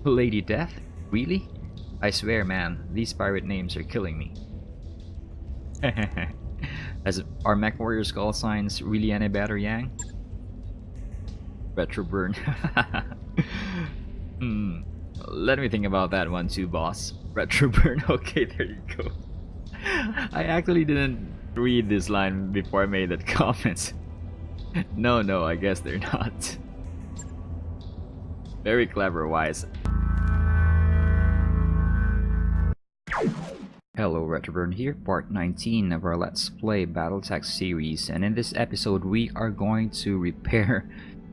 Lady Death? Really? I swear, man, these pirate names are killing me. As are mech warriors call signs really any better, Yang? Retro burn. Hmm. Let me think about that one too, boss. Retro burn. Okay, there you go. I actually didn't read this line before I made that comment. No, I guess they're not. Very clever, Wise. Hello, Retroburn here, part 19 of our Let's Play Battletech series, and in this episode we are going to repair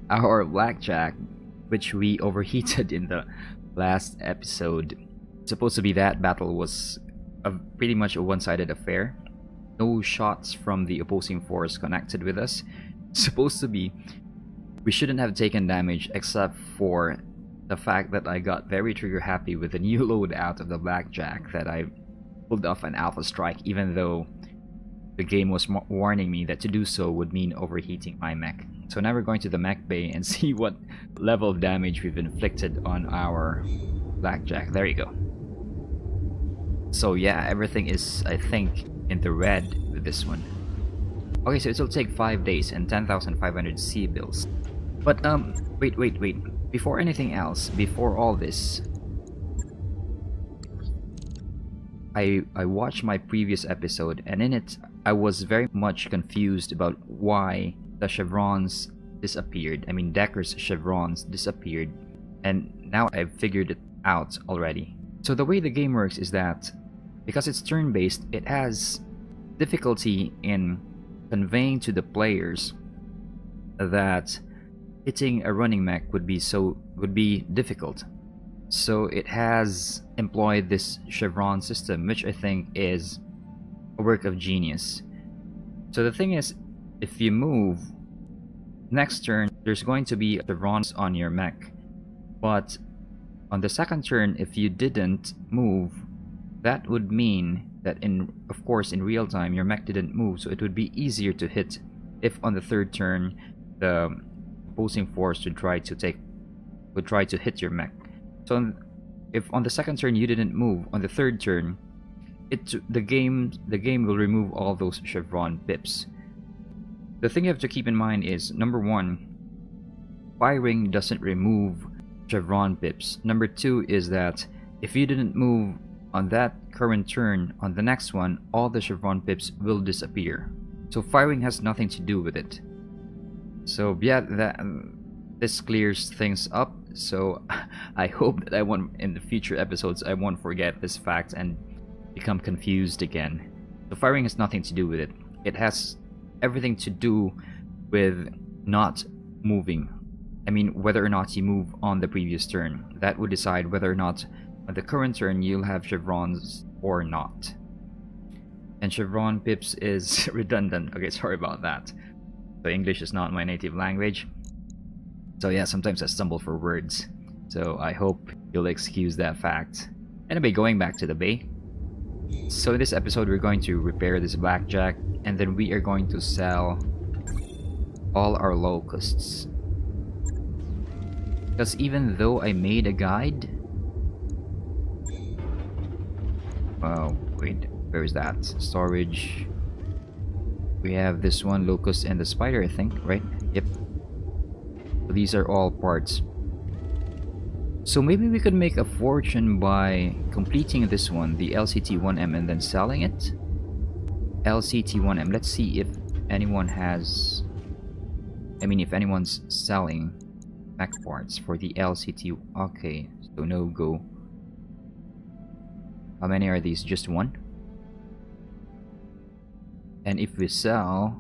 our blackjack, which we overheated in the last episode. It's supposed to be that battle was pretty much a one-sided affair. No shots from the opposing force connected with us. It's supposed to be we shouldn't have taken damage except for the fact that I got very trigger happy with the new load out of the blackjack that I pulled off an alpha strike, even though the game was warning me that to do so would mean overheating my mech. So now we're going to the mech bay and see what level of damage we've inflicted on our blackjack. There you go. So yeah, everything is, I think, in the red with this one. Okay, so it'll take 5 days and 10,500 C bills. But wait. Before anything else, before all this, I watched my previous episode, and in it I was very much confused about why the chevrons disappeared. I mean, Decker's chevrons disappeared, and now I've figured it out already. So the way the game works is that because it's turn-based, it has difficulty in conveying to the players that hitting a running mech would be difficult. So it has employed this chevron system, which I think is a work of genius. So the thing is, if you move, next turn there's going to be chevrons on your mech, but on the second turn, if you didn't move, that would mean that of course in real time your mech didn't move, so it would be easier to hit if on the third turn the opposing force would try to hit your mech. So if on the second turn you didn't move, on the third turn the game will remove all those chevron pips. The thing you have to keep in mind is, number one, firing doesn't remove chevron pips. Number two is that if you didn't move on that current turn, on the next one all the chevron pips will disappear. So firing has nothing to do with it. So yeah, this clears things up. So I hope that in the future episodes I won't forget this fact and become confused again. So firing has nothing to do with it. It has everything to do with not moving. I mean, whether or not you move on the previous turn. That would decide whether or not on the current turn you'll have chevrons or not. And chevron pips is redundant. Okay, sorry about that. So English is not my native language. So yeah, sometimes I stumble for words. So I hope you'll excuse that fact. Anyway, going back to the bay. So in this episode we're going to repair this blackjack, and then we are going to sell all our locusts. Because even though I made a guide... Oh, wait, where is that? Storage. We have this one, locust and the spider, I think, right? Yep. So these are all parts. So maybe we could make a fortune by completing this one, the LCT-1M, and then selling it. LCT-1M. Let's see if anyone has... I mean, if anyone's selling mech parts for the LCT. Okay, so no go. How many are these? Just one? And if we sell...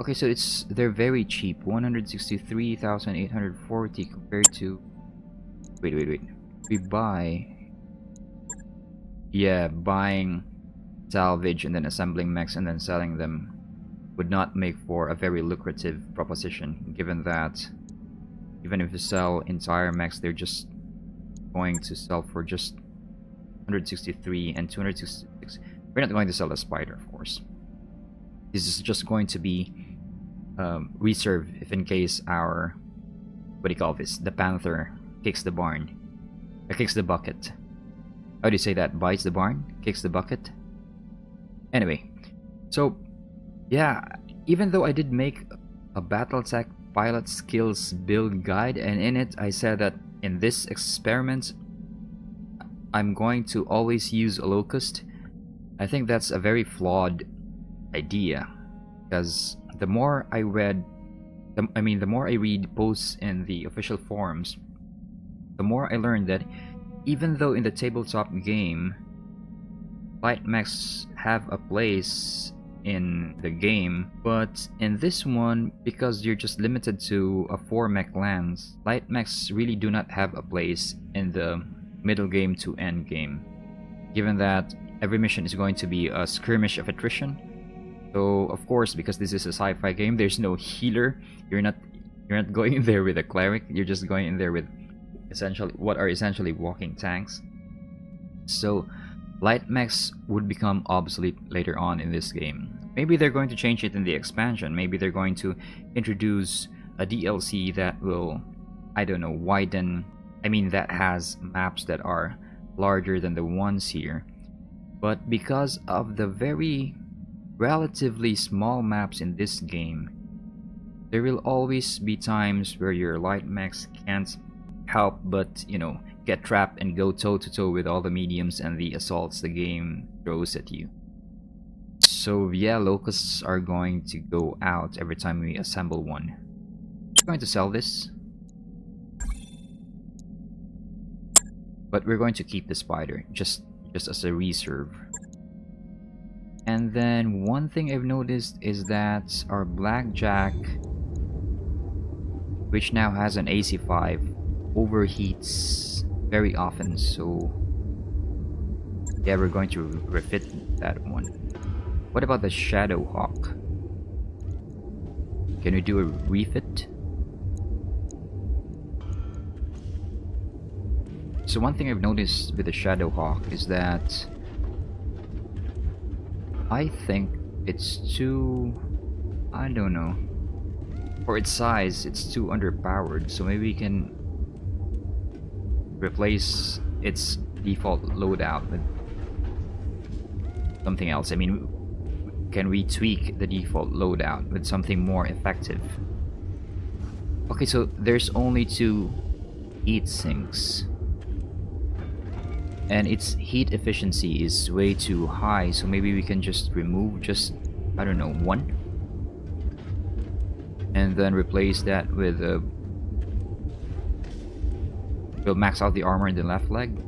Okay, so they're very cheap. 163,840 compared to... Wait. We buy... Yeah, buying salvage and then assembling mechs and then selling them would not make for a very lucrative proposition, given that even if you sell entire mechs, they're just going to sell for just 163 and 266. We're not going to sell a spider, of course. This is just going to be reserved if in case our what do you call this? The panther kicks the barn. Kicks the bucket. How do you say that? Bites the barn? Kicks the bucket? Anyway, so yeah, even though I did make a Battletech pilot skills build guide, and in it I said that in this experiment I'm going to always use a locust, I think that's a very flawed idea, because the more I read the more I read posts in the official forums, the more I learned that even though in the tabletop game light mechs have a place in the game, but in this one, because you're just limited to a 4-mech lance, light mechs really do not have a place in the middle game to end game, given that every mission is going to be a skirmish of attrition. So of course, because this is a sci-fi game, there's no healer. You're not going in there with a cleric. You're just going in there with essentially walking tanks. So light mechs would become obsolete later on in this game. Maybe they're going to change it in the expansion. Maybe they're going to introduce a DLC that will, I don't know, widen. I mean, that has maps that are larger than the ones here. But because of the very relatively small maps in this game, there will always be times where your light mechs can't help but, you know, get trapped and go toe to toe with all the mediums and the assaults the game throws at you. So yeah, locusts are going to go out every time we assemble one. We're going to sell this, but we're going to keep the spider just as a reserve. And then one thing I've noticed is that our blackjack, which now has an AC5, overheats very often, so yeah, we're going to refit that one. What about the Shadow Hawk? Can we do a refit? So one thing I've noticed with the Shadow Hawk is that I think it's too, I don't know, for its size it's too underpowered, so maybe we can replace its default loadout with something else. I mean, can we tweak the default loadout with something more effective? Okay, so there's only 2 heat sinks, and its heat efficiency is way too high, so maybe we can just remove I don't know, 1, and then replace that with a, we'll max out the armor in the left leg,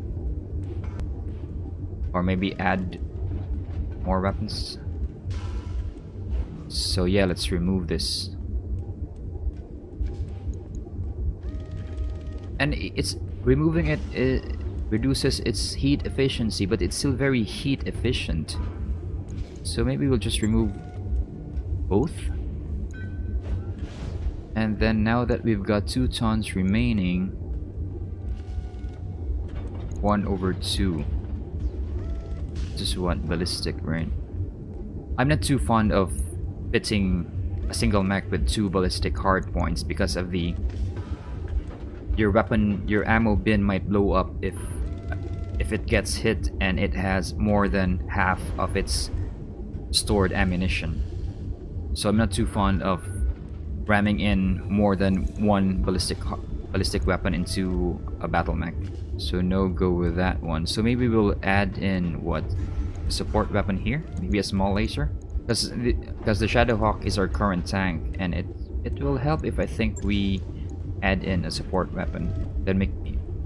or maybe add more weapons. So yeah, let's remove this. And it's removing it, reduces its heat efficiency, but it's still very heat efficient. So maybe we'll just remove both. And then now that we've got 2 tons remaining, 1/2. Just what, ballistic, right? I'm not too fond of fitting a single mech with 2 ballistic hard points because of the your ammo bin might blow up if it gets hit and it has more than half of its stored ammunition. So I'm not too fond of ramming in more than 1 ballistic weapon into a battle mech. So no go with that one. So maybe we'll add in what, a support weapon here, maybe a small laser, because the Shadow Hawk is our current tank, and it will help if I think we add in a support weapon. Then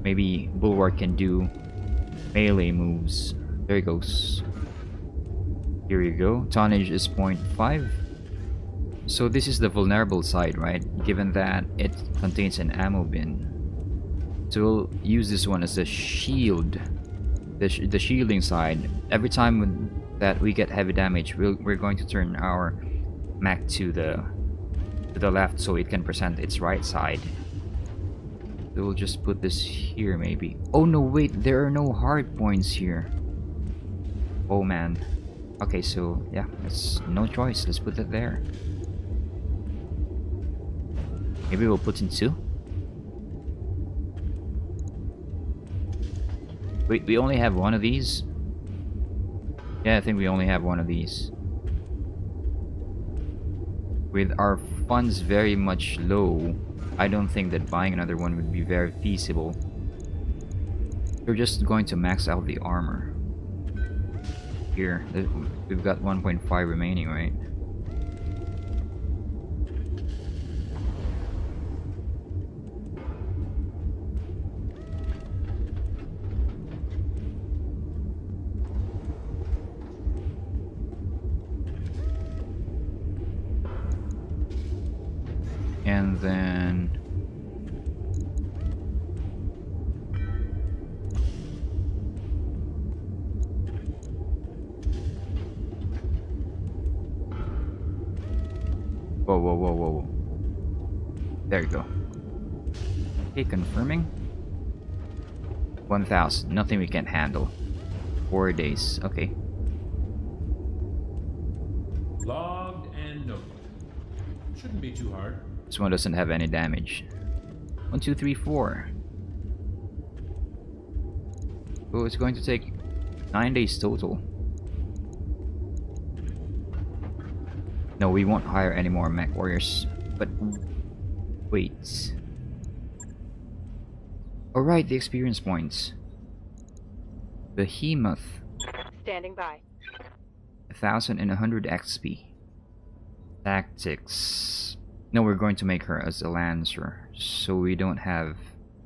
maybe Bulwark can do melee moves. There he goes. Here you go. Tonnage is 0.5. So this is the vulnerable side, right? Given that it contains an ammo bin. So we'll use this one as a shield. The shielding side. Every time that we get heavy damage, we're going to turn our mech to the left so it can present its right side. So we'll just put this here maybe. Oh no, wait, there are no hard points here. Oh man. Okay, so yeah, that's no choice. Let's put it there. Maybe we'll put in 2. Wait, we only have one of these? Yeah, I think we only have one of these. With our funds very much low, I don't think that buying another one would be very feasible. We're just going to max out the armor. Here, we've got 1.5 remaining, right? And then whoa. There you go. Okay, confirming. 1,000. Nothing we can't handle. 4 days. Okay. Logged and noted. Shouldn't be too hard. This one doesn't have any damage. 1, 2, 3, 4. Oh, it's going to take 9 days total. No, we won't hire any more mech warriors. But wait. Alright, the experience points. Behemoth. Standing by. 1,100 XP. Tactics. No, we're going to make her as a lancer. So we don't have...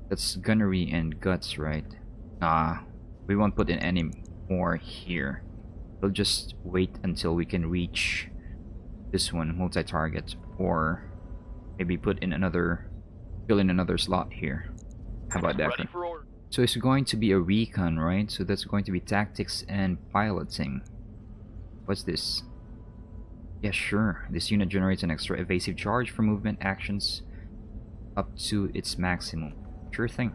That's gunnery and guts, right? Nah, we won't put in any more here. We'll just wait until we can reach this one, multi-target, or maybe fill in another slot here. How about that? So it's going to be a recon, right? So that's going to be tactics and piloting. What's this? Yeah, sure. This unit generates an extra evasive charge for movement actions up to its maximum. Sure thing.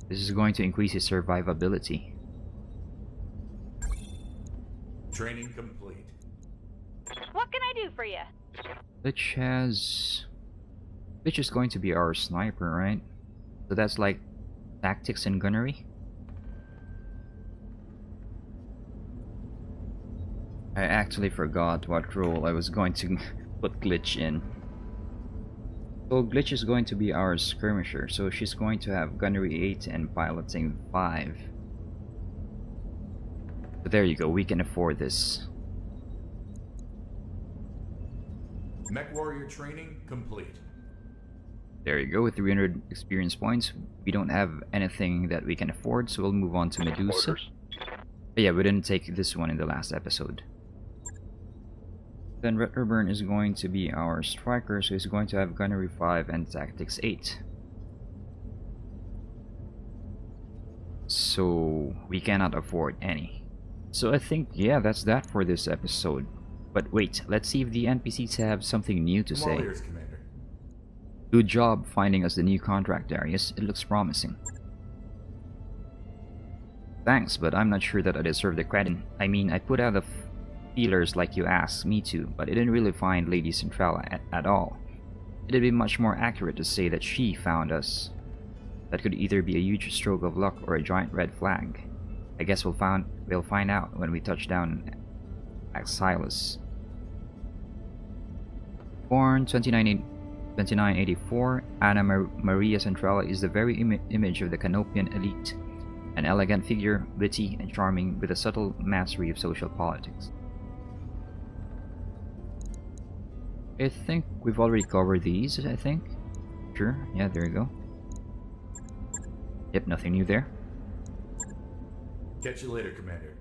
This is going to increase his survivability. Training complete. What can I do for you? Which is going to be our sniper, right? So that's like tactics and gunnery. I actually forgot what role I was going to put Glitch in. So Glitch is going to be our skirmisher, so she's going to have gunnery 8 and piloting 5. But there you go, we can afford this. Mech warrior training complete. There you go, with 300 experience points. We don't have anything that we can afford, so we'll move on to Medusa. But yeah, we didn't take this one in the last episode. Then Retroburn is going to be our striker, so he's going to have gunnery 5 and tactics 8. So we cannot afford any. So I think, yeah, that's that for this episode. But wait, let's see if the NPCs have something new to say. Commander. Good job finding us the new contract, Darius. It looks promising. Thanks, but I'm not sure that I deserve the credit. I mean, I put out the feelers like you asked me to, but I didn't really find Lady Centrala at all. It'd be much more accurate to say that she found us. That could either be a huge stroke of luck or a giant red flag. I guess we'll find out when we touch down Axylus. Born 2984, Anna Maria Centrala is the very image of the Canopian elite. An elegant figure, witty and charming, with a subtle mastery of social politics. I think we've already covered these, I think. Sure, yeah, there you go. Yep, nothing new there. Catch you later, Commander.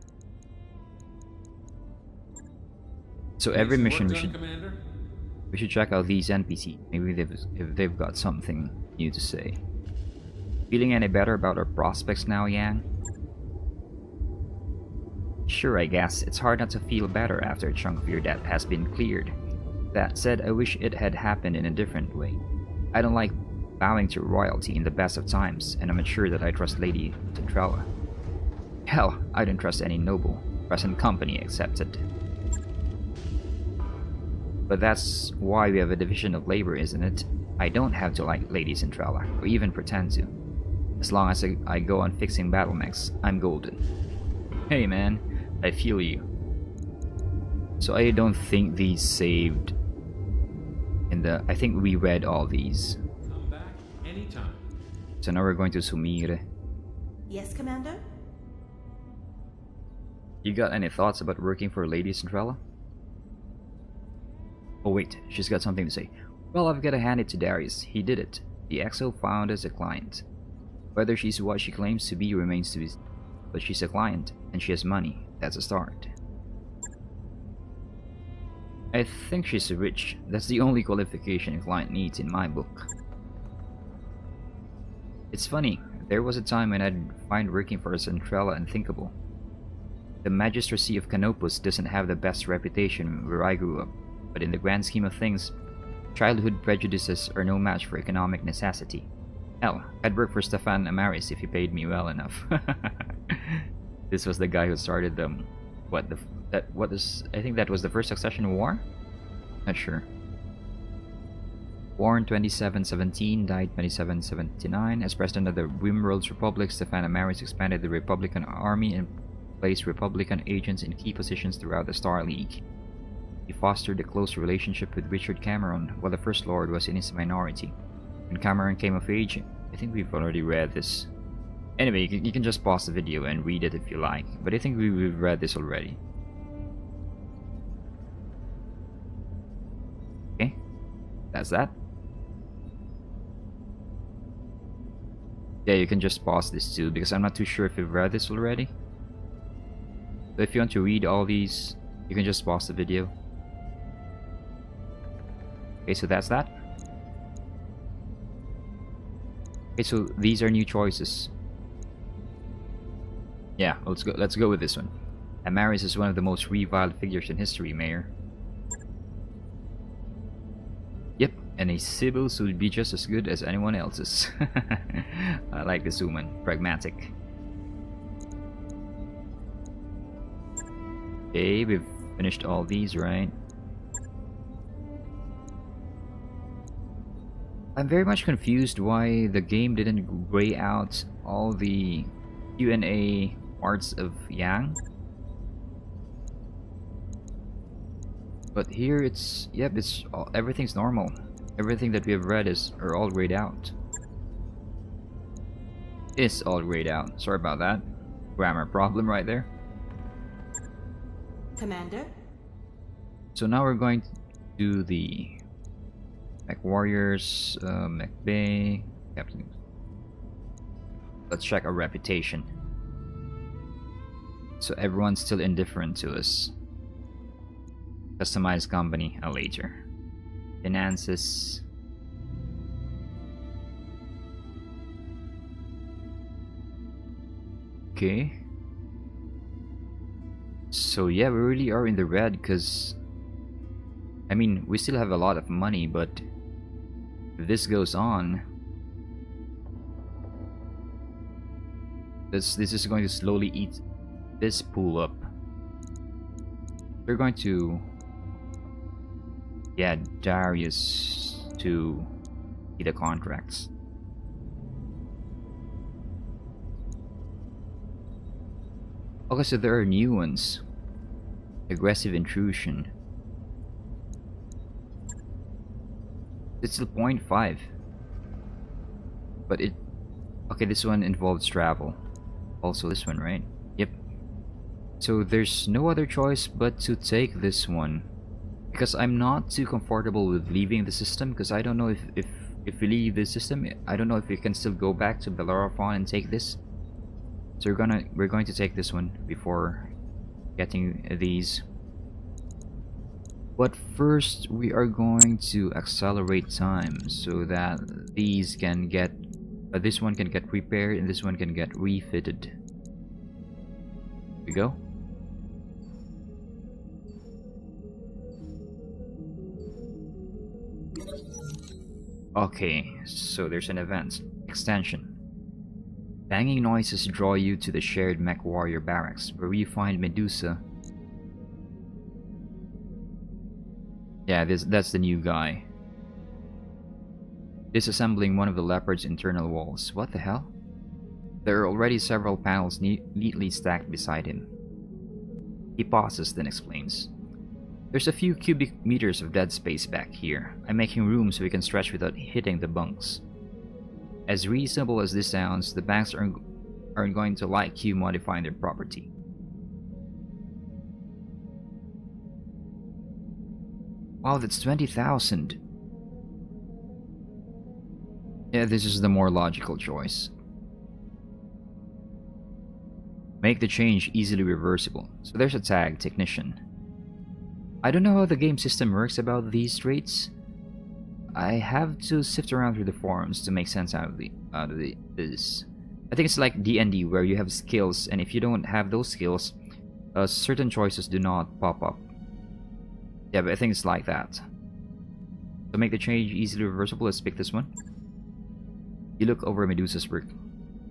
So every mission Commander? we should check out these NPCs. Maybe if they've got something new to say. Feeling any better about our prospects now, Yang? Sure, I guess. It's hard not to feel better after a chunk of your debt has been cleared. That said, I wish it had happened in a different way. I don't like bowing to royalty in the best of times, and I'm not sure that I trust Lady Centrala. Hell, I don't trust any noble, present company accepted. But that's why we have a division of labor, isn't it? I don't have to like Lady Centrala, or even pretend to. As long as I go on fixing battlemechs, I'm golden. Hey man, I feel you. So I don't think these saved in the... I think we read all these. Come back anytime. So now we're going to Sumire. Yes, Commander? You got any thoughts about working for Lady Centrella? Oh wait, she's got something to say. Well, I've got to hand it to Darius. He did it. The Exo found us a client. Whether she's what she claims to be remains to be seen. But she's a client, and she has money. That's a start. I think she's rich. That's the only qualification a client needs in my book. It's funny, there was a time when I'd find working for a Centrella unthinkable. The Magistracy of Canopus doesn't have the best reputation where I grew up, but in the grand scheme of things, childhood prejudices are no match for economic necessity. Hell, I'd work for Stefan Amaris if he paid me well enough. This was the guy who started the... I think that was the first succession war? Not sure. Born 2717, died 2779. As president of the Rimworld's Republic, Stefan Amaris expanded the Republican army and placed Republican agents in key positions throughout the Star League. He fostered a close relationship with Richard Cameron, while the First Lord was in his minority. When Cameron came of age, I think we've already read this. Anyway, you can just pause the video and read it if you like, but I think we've read this already. Okay, that's that. Yeah, you can just pause this too, because I'm not too sure if you've read this already. So if you want to read all these, you can just pause the video. Okay, so that's that. Okay, so these are new choices. Yeah, let's go with this one. Amaris is one of the most reviled figures in history, Mayor. Yep, and a Sibyl would be just as good as anyone else's. I like this woman, pragmatic. Okay, we've finished all these, right? I'm very much confused why the game didn't gray out all the Q&A parts of Yang. But here it's... yep, it's all, everything's normal. Everything that we have read are all grayed out. It's all grayed out. Sorry about that. Grammar problem right there. Commander? So now we're going to do the Mech Warriors, Mech Bay, Captain. Let's check our reputation. So everyone's still indifferent to us. Customized company, later. Finances. Okay. So yeah, we really are in the red because... I mean, we still have a lot of money, but... if this goes on... This is going to slowly eat this pool up. We're going to... yeah, Darius to see the contracts. Okay, so there are new ones. Aggressive intrusion. It's still 0.5. But it... okay, this one involves travel. Also this one, right? Yep. So there's no other choice but to take this one. Because I'm not too comfortable with leaving the system, because I don't know if we leave the system, I don't know if we can still go back to Bellerophon and take this. So we're going to take this one before getting these. But first we are going to accelerate time so that these can get this one can get repaired and this one can get refitted. Here we go. Okay, so there's an event. Extension. Banging noises draw you to the shared Mech Warrior barracks, where you find Medusa. Yeah, that's the new guy. Disassembling one of the Leopard's internal walls. What the hell? There are already several panels neatly stacked beside him. He pauses, then explains. There's a few cubic meters of dead space back here. I'm making room so we can stretch without hitting the bunks. As reasonable as this sounds, the banks aren't going to like you modifying their property. Wow, that's 20,000. Yeah, this is the more logical choice. Make the change easily reversible. So there's a tag, Technician. I don't know how the game system works about these traits. I have to sift around through the forums to make sense out of this. I think it's like D&D where you have skills, and if you don't have those skills, certain choices do not pop up. Yeah, but I think it's like that. To make the change easily reversible, let's pick this one. You look over Medusa's work.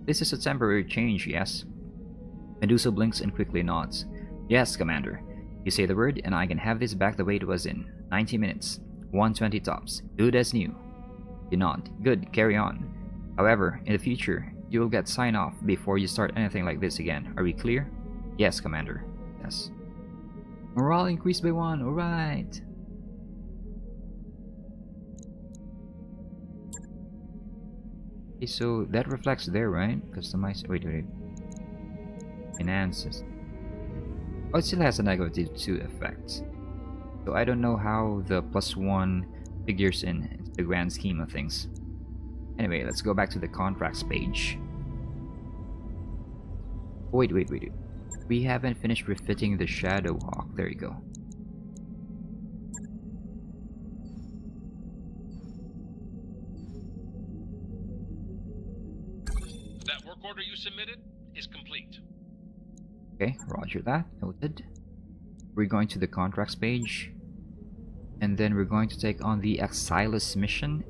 This is a temporary change, yes? Medusa blinks and quickly nods. Yes, Commander. You say the word, and I can have this back the way it was in 90 minutes. 120 tops. Good as new. You nod. Good, carry on. However, in the future, you will get sign-off before you start anything like this again. Are we clear? Yes, Commander. Yes. Morale increased by 1. Alright. Okay, so that reflects there, right? Customize. Wait. Finances. Oh, it still has a negative 2 effect. So I don't know how the +1 figures in the grand scheme of things. Anyway, let's go back to the contracts page. Wait. We haven't finished refitting the Shadowhawk. There you go. That work order you submitted is complete. Okay, roger that. Noted. We're going to the contracts page. And then we're going to take on the Axylus mission.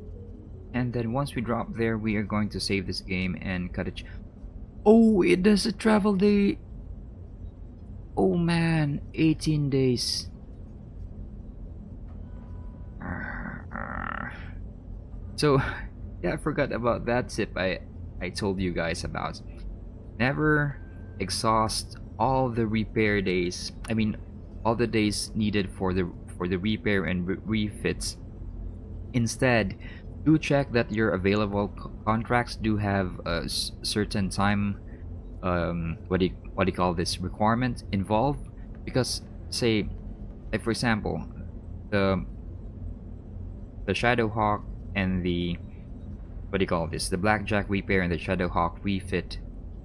And then once we drop there, we are going to save this game and cut it. Oh, it does a travel day. Oh man, 18 days. So, yeah, I forgot about that tip I told you guys about. Never exhaust all the repair days. I mean, all the days needed for the repair and refits. Instead, do check that your available contracts do have a certain time what do you call this, requirement involved, because say, like for example, the Shadowhawk and the what do you call this, the Blackjack repair and the Shadowhawk refit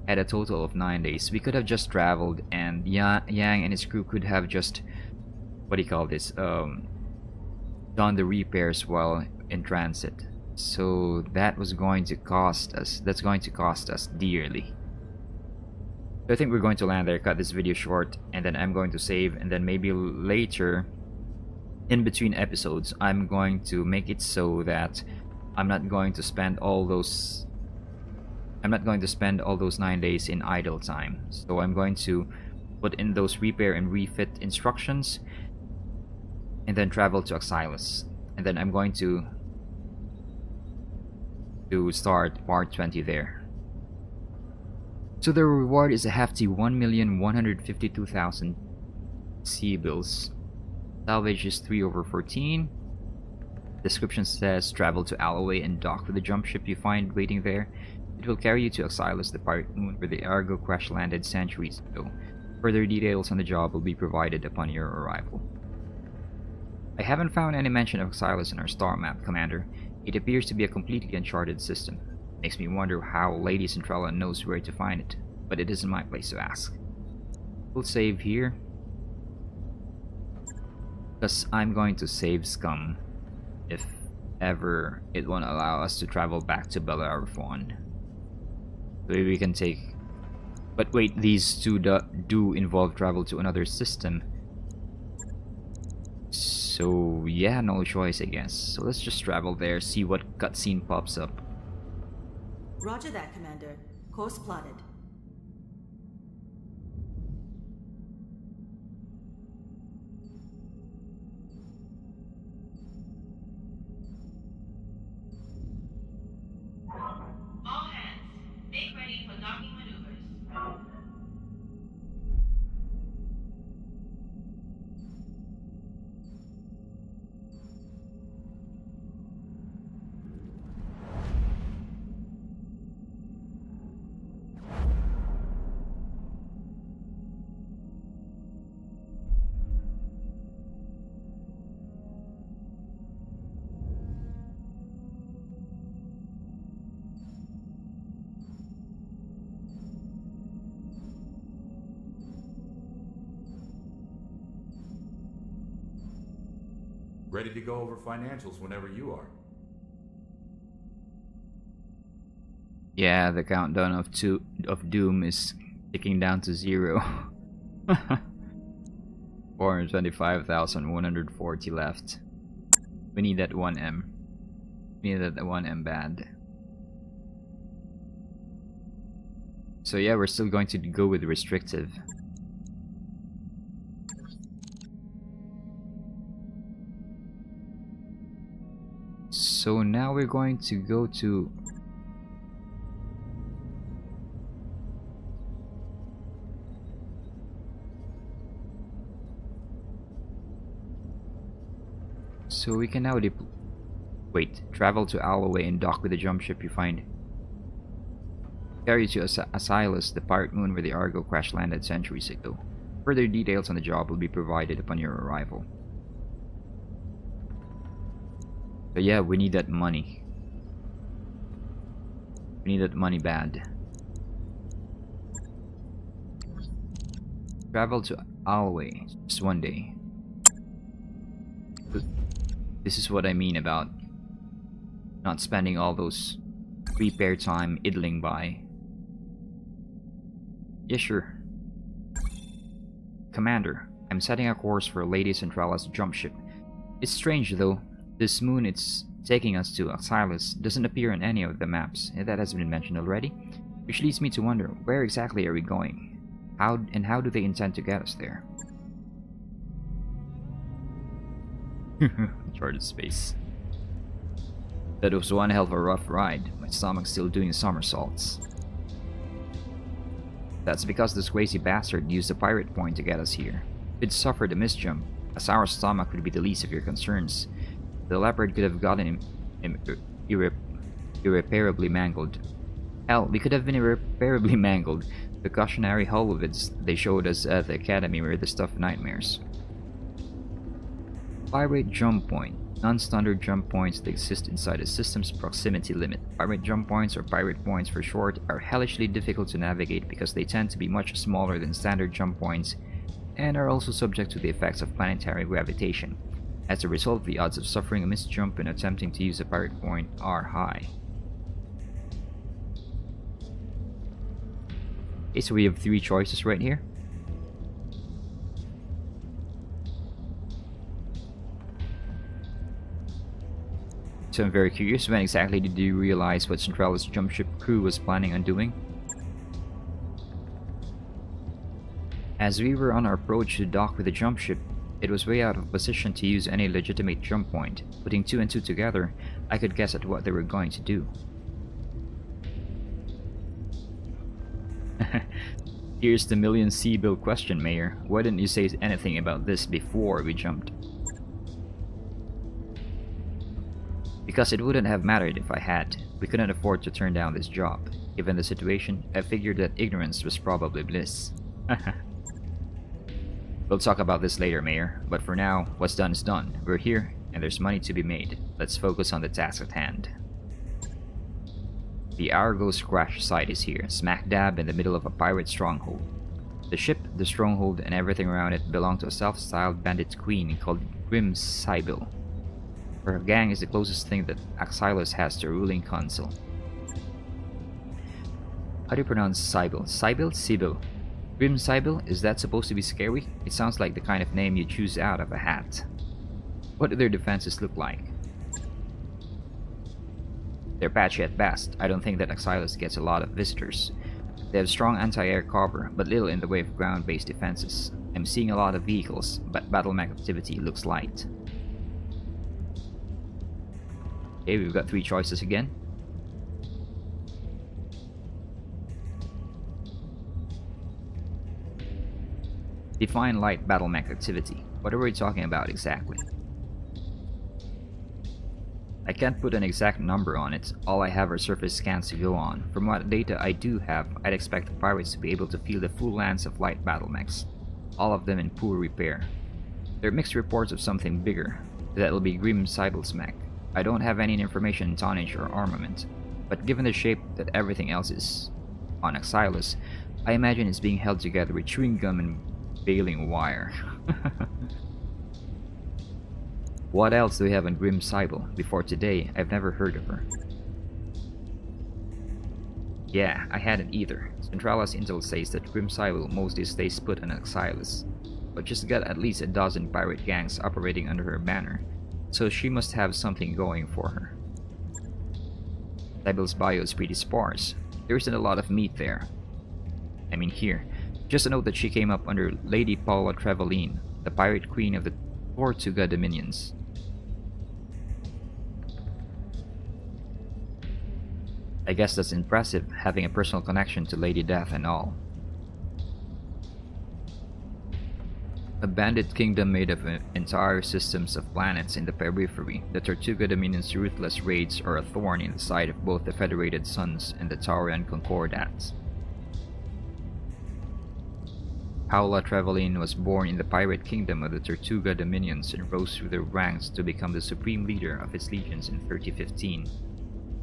had a total of 9 days. We could have just traveled, and Yang and his crew could have just what do you call this, done the repairs while in transit. So that was going to cost us. That's going to cost us dearly. So I think we're going to land there, cut this video short, and then I'm going to save, and then maybe later, in between episodes, I'm going to make it so that I'm not going to spend all those 9 days in idle time. So I'm going to put in those repair and refit instructions, and then travel to Axylus, and then I'm going to start part 20 there. So the reward is a hefty 1,152,000 sea bills. Salvage is 3/14. Description says travel to Alloway and dock with the jump ship you find waiting there. It will carry you to Axylus, the pirate moon where the Argo crash landed centuries ago. Further details on the job will be provided upon your arrival. I haven't found any mention of Axylus in our star map, Commander. It appears to be a completely uncharted system. Makes me wonder how Lady Centrella knows where to find it, but it isn't my place to ask. We'll save here, because I'm going to save Scum if ever it won't allow us to travel back to Bellerophon. Maybe we can take... But wait, these two do involve travel to another system. So yeah, no choice I guess. So let's just travel there, see what cutscene pops up. Roger that, Commander. Course plotted. All hands, make ready for docking Ready to go over financials whenever you are. Yeah, the countdown of doom is ticking down to 0. 425,140 left. We need that 1M. We need that 1M bad. So yeah, we're still going to go with restrictive. So now we're going to go to so we can now travel to Alloway and dock with the jump ship you find. Carry you to Axylus, the pirate moon where the Argo crash landed centuries ago. Further details on the job will be provided upon your arrival. So yeah, we need that money. We need that money bad. Travel to Alloway just one day. This is what I mean about not spending all those repair time idling by. Yeah, sure. Commander, I'm setting a course for Lady Centrala's jump ship. It's strange though. This moon it's taking us to, Axylus, doesn't appear on any of the maps. That has been mentioned already. Which leads me to wonder, where exactly are we going? How do they intend to get us there? Uncharted space. That was one hell of a rough ride. My stomach's still doing somersaults. That's because this crazy bastard used a pirate point to get us here. If it suffered a misjump, as our stomach would be the least of your concerns. The leopard could have gotten him irreparably mangled. Hell, we could have been irreparably mangled. The cautionary holovids they showed us at the academy were the stuff of nightmares. Pirate jump point. Non-standard jump points that exist inside a system's proximity limit. Pirate jump points, or pirate points for short, are hellishly difficult to navigate because they tend to be much smaller than standard jump points and are also subject to the effects of planetary gravitation. As a result, the odds of suffering a misjump and attempting to use a pirate point are high. Okay, so we have 3 choices right here. So I'm very curious, when exactly did you realize what Centrala's jump ship crew was planning on doing? As we were on our approach to dock with the jump ship, it was way out of position to use any legitimate jump point. Putting 2 and 2 together, I could guess at what they were going to do. Here's the million C-bill question, Mayor. Why didn't you say anything about this before we jumped? Because it wouldn't have mattered if I had. We couldn't afford to turn down this job. Given the situation, I figured that ignorance was probably bliss. We'll talk about this later, Mayor, but for now, what's done is done. We're here, and there's money to be made. Let's focus on the task at hand. The Argo's crash site is here, smack dab in the middle of a pirate stronghold. The ship, the stronghold, and everything around it belong to a self-styled bandit queen called Grim Sybil. Her gang is the closest thing that Axylus has to a ruling council. How do you pronounce Sybil? Sybil? Sybil. Grim Sybil? Is that supposed to be scary? It sounds like the kind of name you choose out of a hat. What do their defenses look like? They're patchy at best. I don't think that Axylus gets a lot of visitors. They have strong anti-air cover, but little in the way of ground-based defenses. I'm seeing a lot of vehicles, but battlemech activity looks light. Okay, we've got 3 choices again. Define light battlemech activity. What are we talking about exactly? I can't put an exact number on it. All I have are surface scans to go on. From what data I do have, I'd expect the pirates to be able to field the full lance of light battlemechs, all of them in poor repair. There are mixed reports of something bigger. That'll be Grim Sybil's mech. I don't have any information on tonnage or armament, but given the shape that everything else is on Axylus, I imagine it's being held together with chewing gum and baling wire. What else do we have on Grim Cybele? Before today, I've never heard of her. Yeah, I hadn't either. Centrala's intel says that Grim Cybele mostly stays put on Axylus, but she's got at least a dozen pirate gangs operating under her banner, so she must have something going for her. Cybele's bio is pretty sparse. There isn't a lot of meat there. I mean here. Just a note that she came up under Lady Paula Trevelyan, the pirate queen of the Tortuga Dominions. I guess that's impressive, having a personal connection to Lady Death and all. A bandit kingdom made of entire systems of planets in the periphery, the Tortuga Dominion's ruthless raids are a thorn in the side of both the Federated Suns and the Taurian Concordats. Paula Trevelyan was born in the pirate kingdom of the Tortuga Dominions and rose through the ranks to become the supreme leader of its legions in 3015.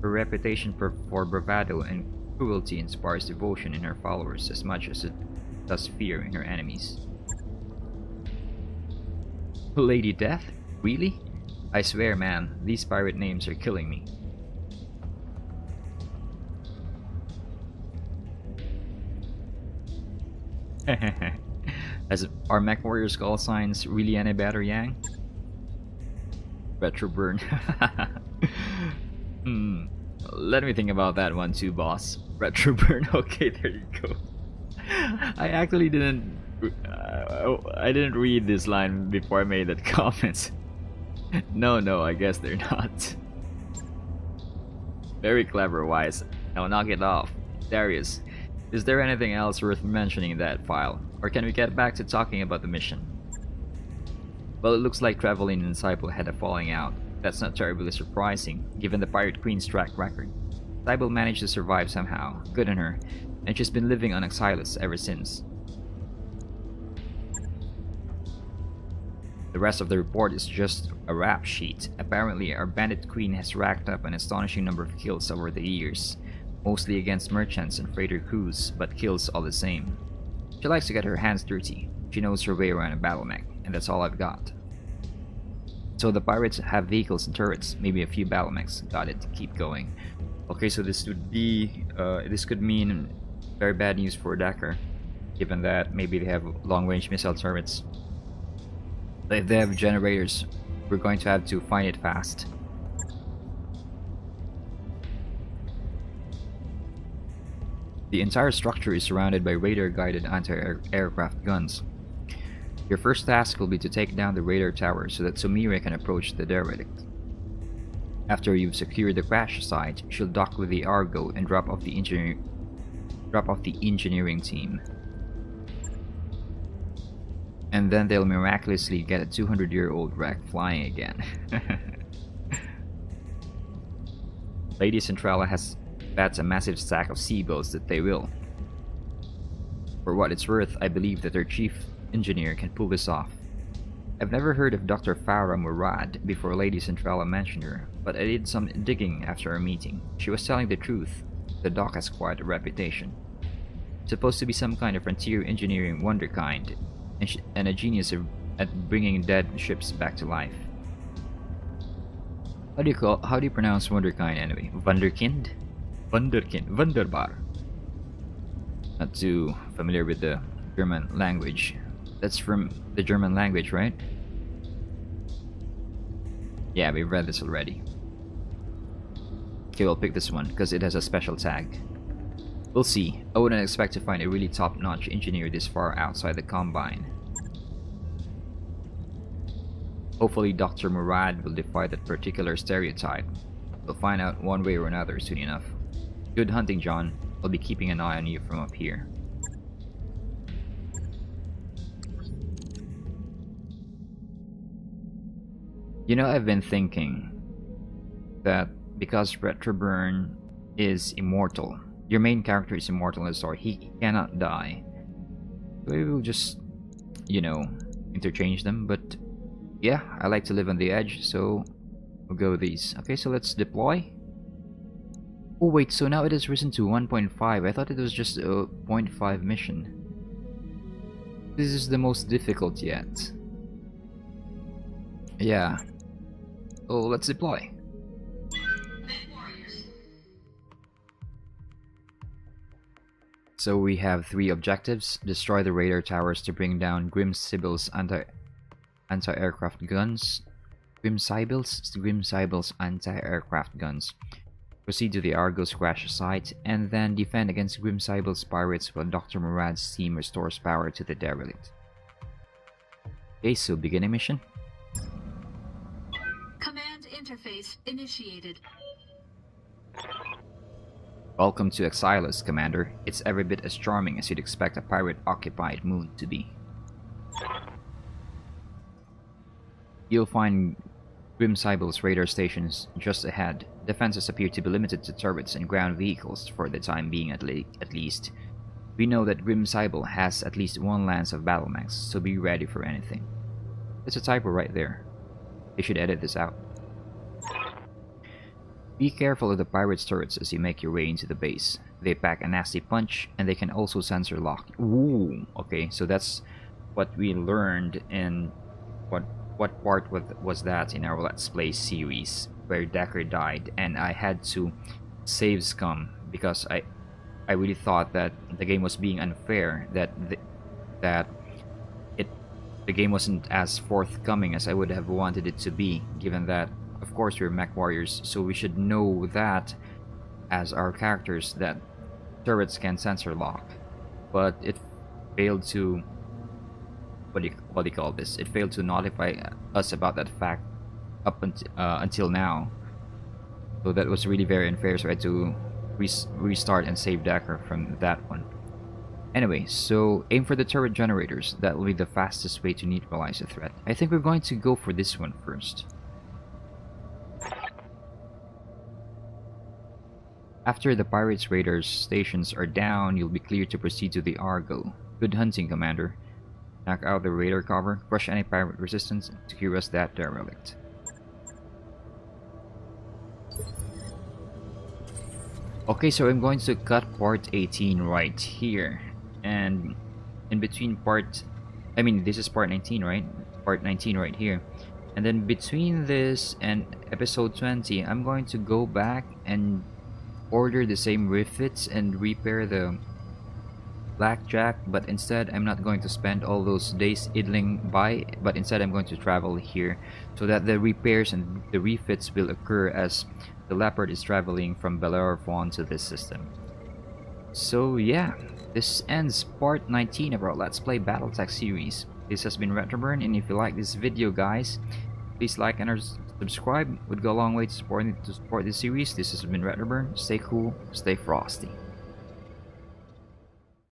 Her reputation for bravado and cruelty inspires devotion in her followers as much as it does fear in her enemies. Lady Death? Really? I swear, man, these pirate names are killing me. Are mech warriors call signs really any better, Yang? Retroburn. Let me think about that one too, boss. Retroburn. Okay, there you go. I actually didn't. I didn't read this line before I made that comment. No, I guess they're not. Very clever, Wise. Now knock it off. Darius, is there anything else worth mentioning in that file? Or can we get back to talking about the mission? Well, it looks like Trevelyan and Cybele had a falling out. That's not terribly surprising, given the Pirate Queen's track record. Cybele managed to survive somehow, good on her, and she's been living on Axylus ever since. The rest of the report is just a rap sheet. Apparently, our bandit queen has racked up an astonishing number of kills over the years, mostly against merchants and freighter crews, but kills all the same. She likes to get her hands dirty. She knows her way around a battlemech, and that's all I've got. So the pirates have vehicles and turrets, maybe a few battlemechs. Got it. Keep going. Okay, so this would be, this could mean very bad news for Decker, given that maybe they have long-range missile turrets. If they have generators, we're going to have to find it fast. The entire structure is surrounded by radar-guided anti-aircraft guns. Your first task will be to take down the radar tower so that Sumire can approach the derelict. After you've secured the crash site, she'll dock with the Argo and drop off the engineering team. And then they'll miraculously get a 200-year-old wreck flying again. Lady Centrala has bets a massive stack of sea boats that they will. For what it's worth, I believe that their chief engineer can pull this off. I've never heard of Dr. Farah Murad before Lady Centrala mentioned her, but I did some digging after our meeting. She was telling the truth. The dock has quite a reputation. Supposed to be some kind of frontier engineering wonderkind, and a genius at bringing dead ships back to life. How do you pronounce wonderkind anyway? Wunderkind? Wunderbar. Not too familiar with the German language. That's from the German language, right? Yeah, we've read this already. Okay, we'll pick this one because it has a special tag. We'll see. I wouldn't expect to find a really top-notch engineer this far outside the Combine. Hopefully Dr. Murad will defy that particular stereotype. We'll find out one way or another soon enough. Good hunting, John. I'll be keeping an eye on you from up here. You know, I've been thinking that because Retroburn is immortal, your main character is immortal in the story, he cannot die. Maybe we'll just, you know, interchange them, but yeah, I like to live on the edge, so we'll go with these. Okay, so let's deploy. Oh wait, so now it has risen to 1.5. I thought it was just a 0.5 mission. This is the most difficult yet. Yeah, So let's deploy. So we have 3 objectives: destroy the radar towers to bring down Grim Sibyl's anti-aircraft guns. Grim Sibyl's anti-aircraft guns. Proceed to the Argos crash site, and then defend against Grim Sibyl's pirates while Dr. Murad's team restores power to the derelict. Okay, so beginning mission. Command interface initiated. Welcome to Axylus, Commander. It's every bit as charming as you'd expect a pirate-occupied moon to be. You'll find Grim Sibyl's radar stations just ahead. Defenses appear to be limited to turrets and ground vehicles for the time being at least. We know that Grim Sibyl has at least 1 lance of battlemechs, so be ready for anything. There's a typo right there. They should edit this out. Be careful of the pirates' turrets as you make your way into the base. They pack a nasty punch, and they can also sensor lock. Ooh, okay, so that's what we learned in what part was that in our Let's Play series, where Decker died, and I had to save Scum because I really thought that the game was being unfair, that the game wasn't as forthcoming as I would have wanted it to be, given that, of course, we're mech warriors, so we should know that as our characters, that turrets can sensor lock. But it failed to, what do you call this? It failed to notify us about that fact up until now. So that was really very unfair, so I had to restart and save Decker from that one. Anyway, so aim for the turret generators. That will be the fastest way to neutralize a threat. I think we're going to go for this one first. After the pirates' radar stations are down, you'll be cleared to proceed to the Argo. Good hunting, Commander. Knock out the radar cover, crush any pirate resistance, and secure us that derelict. Okay, so I'm going to cut part 18 right here. And in between this is part 19, right? Part 19 right here. And then between this and episode 20, I'm going to go back and order the same refits and repair the blackjack, but instead I'm not going to spend all those days idling by, but instead I'm going to travel here so that the repairs and the refits will occur as the Leopard is traveling from Bellerophon to this system. So yeah, this ends part 19 of our Let's Play Battletech series. This has been Retroburn, and if you like this video, guys, please like and subscribe. Would go a long way to support this series. This has been Retroburn. Stay cool, stay frosty.